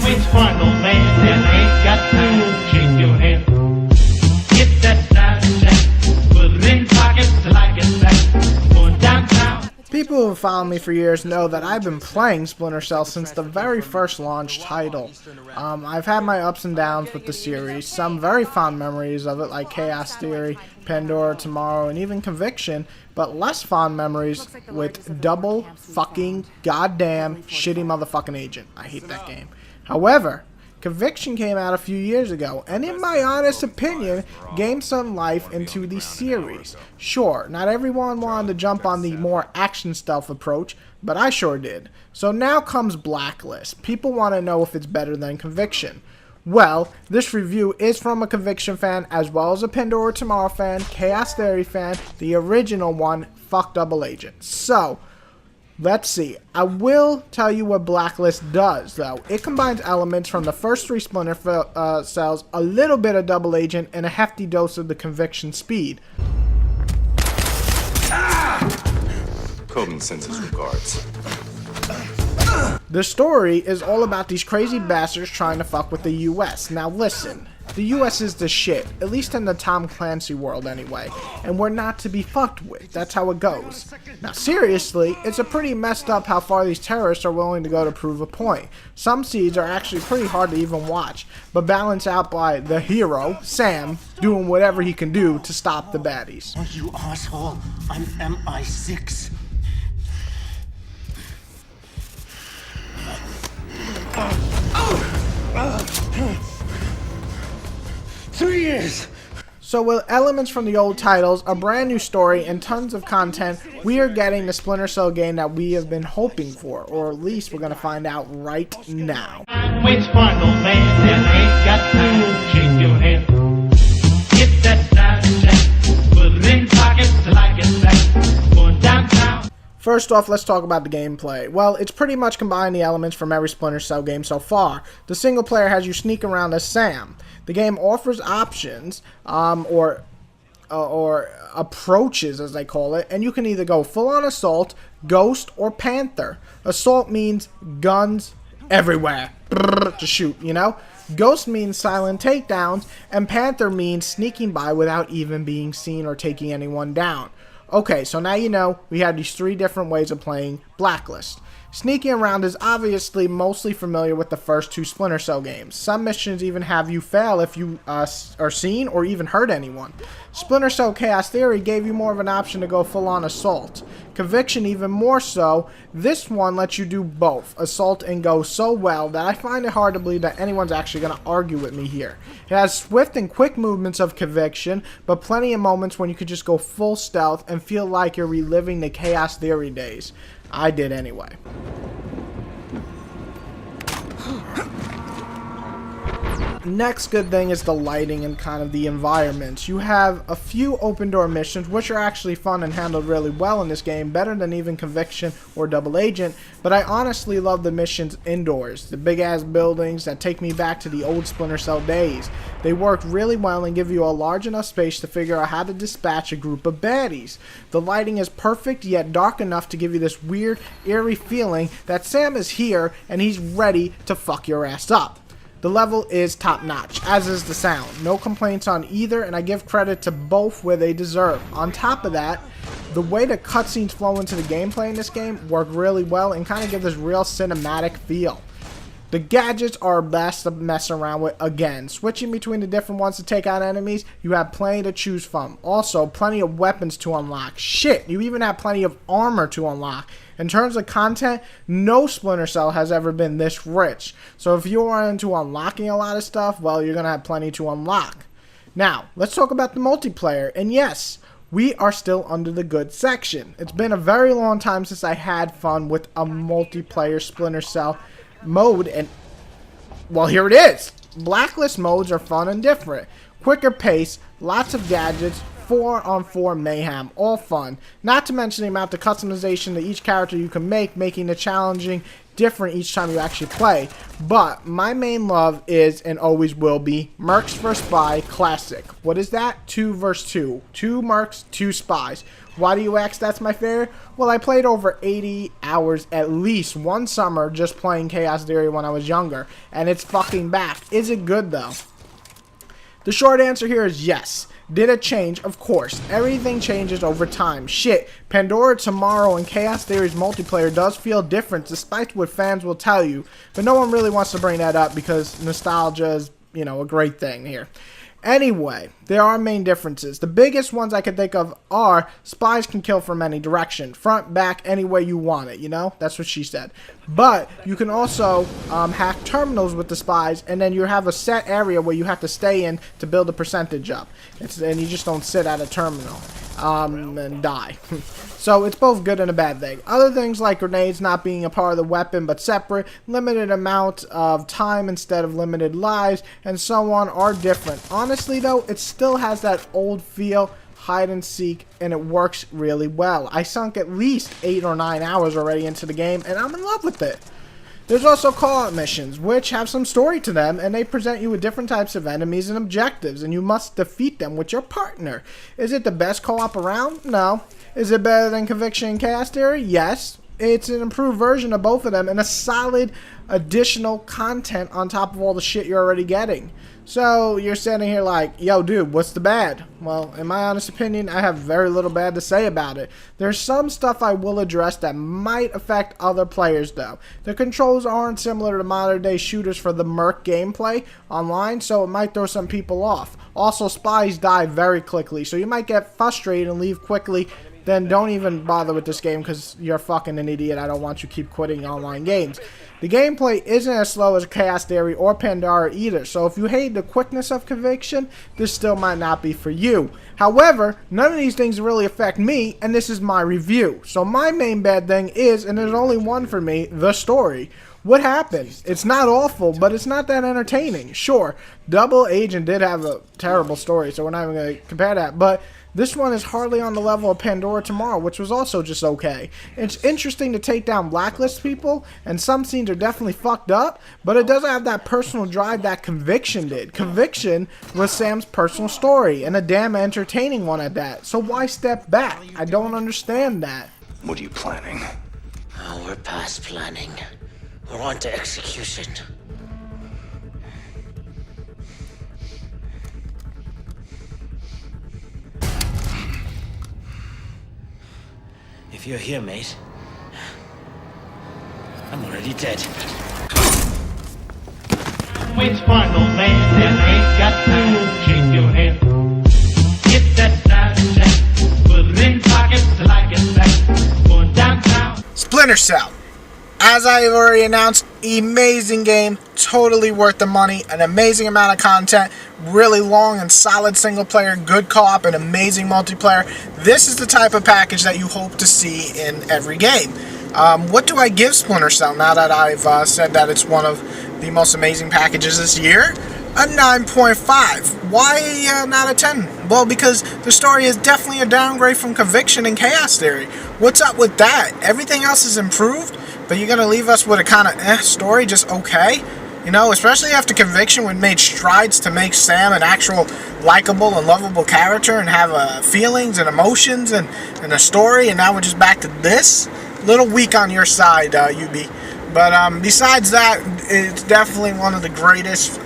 Which one, old man, that ain't got time to shake your hand? Get that side check, put it in pockets like it's back, going downtown. People who have followed me for years know that I've been playing Splinter Cell since the very first launch title. I've had my ups and downs with the series, some very fond memories of it like Chaos Theory, Pandora Tomorrow, and even Conviction, but less fond memories with Double Fucking Goddamn Shitty Motherfucking Agent. I hate that game. However, Conviction came out a few years ago, and in my honest opinion, gained some life into the series. Sure, not everyone wanted to jump on the more action stealth approach, but I sure did. So now comes Blacklist. People want to know if it's better than Conviction. Well, this review is from a Conviction fan, as well as a Pandora Tomorrow fan, Chaos Theory fan, the original one, fuck Double Agent. So, let's see. I will tell you what Blacklist does, though. It combines elements from the first three Splinter Cells, a little bit of Double Agent, and a hefty dose of the Conviction speed. Coleman sends his regards. The story is all about these crazy bastards trying to fuck with the US. Now listen, the US is the shit, at least in the Tom Clancy world anyway, and we're not to be fucked with. That's how it goes. Now seriously, it's a pretty messed up how far these terrorists are willing to go to prove a point. Some scenes are actually pretty hard to even watch, but balanced out by the hero, Sam, doing whatever he can do to stop the baddies. Oh, you asshole. I'm MI6. 3 years. So with elements from the old titles, a brand new story, and tons of content, we are getting the Splinter Cell game that we have been hoping for, or at least we're going to find out right now. Which one, old man, that ain't got time to shake your hand? Get that side check, put it in pockets like it's back, going downtown. First off, let's talk about the gameplay. Well, it's pretty much combined the elements from every Splinter Cell game so far. The single player has you sneak around as Sam. The game offers options, or approaches as they call it, and you can either go full-on assault, ghost, or panther. Assault means guns everywhere to shoot, you know? Ghost means silent takedowns, and panther means sneaking by without even being seen or taking anyone down. Okay, so now you know we have these three different ways of playing Blacklist. Sneaking around is obviously mostly familiar with the first two Splinter Cell games. Some missions even have you fail if you are seen or even hurt anyone. Splinter Cell Chaos Theory gave you more of an option to go full-on assault. Conviction even more so. This one lets you do both, assault and go, so well that I find it hard to believe that anyone's actually going to argue with me here. It has swift and quick movements of Conviction, but plenty of moments when you could just go full stealth and feel like you're reliving the Chaos Theory days. I did anyway. Next good thing is the lighting and kind of the environments. You have a few open door missions which are actually fun and handled really well in this game, better than even Conviction or Double Agent, but I honestly love the missions indoors. The big ass buildings that take me back to the old Splinter Cell days. They work really well and give you a large enough space to figure out how to dispatch a group of baddies. The lighting is perfect yet dark enough to give you this weird, eerie feeling that Sam is here and he's ready to fuck your ass up. The level is top notch, as is the sound. No complaints on either, and I give credit to both where they deserve. On top of that, the way the cutscenes flow into the gameplay in this game work really well and kind of give this real cinematic feel. The gadgets are best to mess around with again. Switching between the different ones to take out enemies, you have plenty to choose from. Also, plenty of weapons to unlock. Shit, you even have plenty of armor to unlock. In terms of content, no Splinter Cell has ever been this rich. So if you are into unlocking a lot of stuff, well, you're going to have plenty to unlock. Now, let's talk about the multiplayer. And yes, we are still under the good section. It's been a very long time since I had fun with a multiplayer Splinter Cell mode, and well, here it is. Blacklist modes are fun and different. Quicker pace, lots of gadgets, 4-on-4 mayhem, all fun. Not to mention the amount of customization to each character you can make, making it challenging, different each time you actually play. But my main love is and always will be Mercs vs. Spy Classic. What is that? 2 vs. 2. 2 Mercs, 2 Spies. Why do you ask that's my favorite? Well, I played over 80 hours at least one summer just playing Chaos Theory when I was younger, and it's fucking back. Is it good though? The short answer here is yes. Did it change? Of course. Everything changes over time. Shit, Pandora Tomorrow and Chaos Theory's multiplayer does feel different despite what fans will tell you, but no one really wants to bring that up because nostalgia is, you know, a great thing here. Anyway, there are main differences. The biggest ones I can think of are spies can kill from any direction. Front, back, any way you want it, you know? That's what she said. But you can also hack terminals with the spies, and then you have a set area where you have to stay in to build a percentage up. And you just don't sit at a terminal and die. So it's both good and a bad thing. Other things like grenades not being a part of the weapon but separate, limited amount of time instead of limited lives, and so on are different. Honestly though, it still has that old feel, hide and seek, and it works really well. I sunk at least 8 or 9 hours already into the game, and I'm in love with it. There's also call-out missions, which have some story to them, and they present you with different types of enemies and objectives, and you must defeat them with your partner. Is it the best co-op around? No. Is it better than Conviction and Chaos Theory? Yes. It's an improved version of both of them, and a solid additional content on top of all the shit you're already getting. So you're sitting here like, yo dude, what's the bad? Well, in my honest opinion, I have very little bad to say about it. There's some stuff I will address that might affect other players though. The controls aren't similar to modern day shooters for the Merc gameplay online, so it might throw some people off. Also, spies die very quickly, so you might get frustrated and leave quickly. Then don't even bother with this game because you're fucking an idiot. I don't want you to keep quitting online games. The gameplay isn't as slow as Chaos Theory or Pandora either, so if you hate the quickness of Conviction, this still might not be for you. However, none of these things really affect me, and this is my review. So my main bad thing is, and there's only one for me, the story. What happened? It's not awful, but it's not that entertaining. Sure, Double Agent did have a terrible story, so we're not even going to compare that, but this one is hardly on the level of Pandora Tomorrow, which was also just okay. It's interesting to take down Blacklist people, and some scenes are definitely fucked up, but it doesn't have that personal drive that Conviction did. Conviction was Sam's personal story, and a damn entertaining one at that. So why step back? I don't understand that. What are you planning? Oh, we're past planning. We're on to execution. If you're here, mate, I'm already dead. Which part, old man, then ain't got time to shake your head. Get that Snapchat, put it in pockets like it's back. Going downtown. Splinter Cell. As I have already announced, amazing game, totally worth the money, an amazing amount of content, really long and solid single player, good co-op, and amazing multiplayer. This is the type of package that you hope to see in every game. What do I give Splinter Cell now that I've said that it's one of the most amazing packages this year? A 9.5. Why not a 10? Well, because the story is definitely a downgrade from Conviction and Chaos Theory. What's up with that? Everything else is improved, but you're going to leave us with a kind of story, just okay? You know, especially after Conviction, we made strides to make Sam an actual likable and lovable character and have feelings and emotions and a story, and now we're just back to this? Little weak on your side, UB. But besides that, it's definitely one of the greatest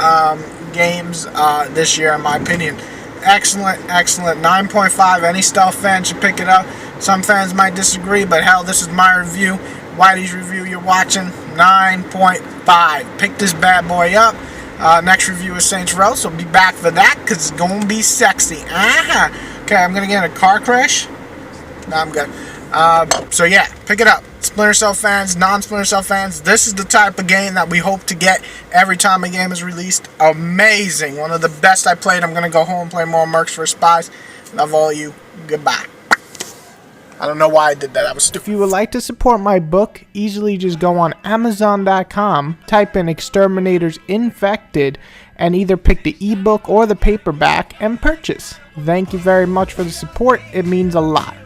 games this year, in my opinion. Excellent, excellent. 9.5. Any stealth fan should pick it up. Some fans might disagree, but hell, this is my review. Whitey's review you're watching, 9.5. Pick this bad boy up. Next review is Saints Row, so be back for that, because it's going to be sexy. Okay, I'm going to get in a car crash. No, I'm good. So yeah, pick it up. Splinter Cell fans, non-Splinter Cell fans, this is the type of game that we hope to get every time a game is released. Amazing. One of the best I played. I'm going to go home and play more Mercs vs. Spies. Love all you. Goodbye. I don't know why I did that. I was stupid. If you would like to support my book, easily just go on Amazon.com, type in Exterminators Infected, and either pick the ebook or the paperback and purchase. Thank you very much for the support. It means a lot.